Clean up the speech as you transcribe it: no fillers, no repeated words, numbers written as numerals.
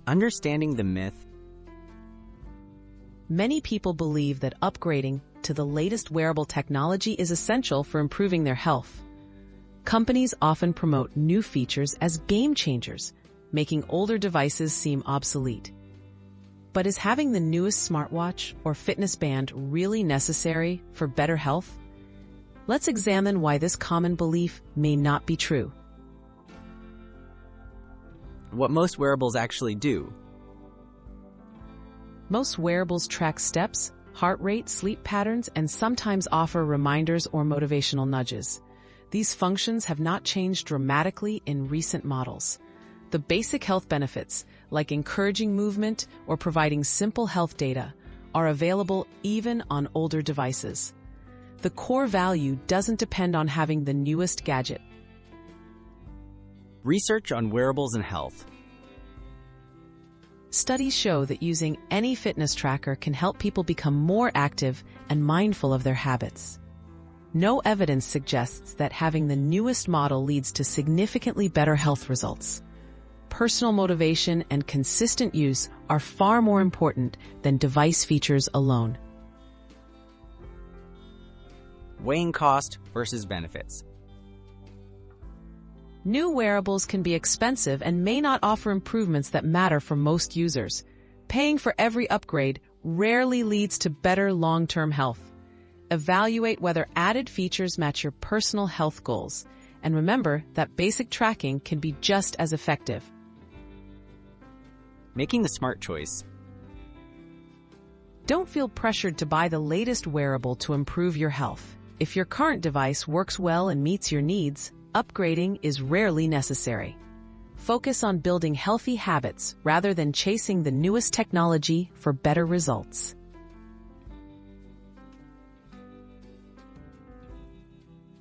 Understanding the myth. Many people believe that upgrading to the latest wearable technology is essential for improving their health. Companies often promote new features as game changers, making older devices seem obsolete. But is having the newest smartwatch or fitness band really necessary for better health? Let's examine why this common belief may not be true. What most wearables actually do. Most wearables track steps, heart rate, sleep patterns, and sometimes offer reminders or motivational nudges. These functions have not changed dramatically in recent models. The basic health benefits, like encouraging movement or providing simple health data, are available even on older devices. The core value doesn't depend on having the newest gadget. Research on wearables and health. Studies show that using any fitness tracker can help people become more active and mindful of their habits. No evidence suggests that having the newest model leads to significantly better health results. Personal motivation and consistent use are far more important than device features alone. Weighing cost versus benefits. New wearables can be expensive and may not offer improvements that matter for most users. Paying for every upgrade rarely leads to better long-term health. Evaluate whether added features match your personal health goals, and remember that basic tracking can be just as effective. Making the smart choice. Don't feel pressured to buy the latest wearable to improve your health. If your current device works well and meets your needs, upgrading is rarely necessary. Focus on building healthy habits rather than chasing the newest technology for better results.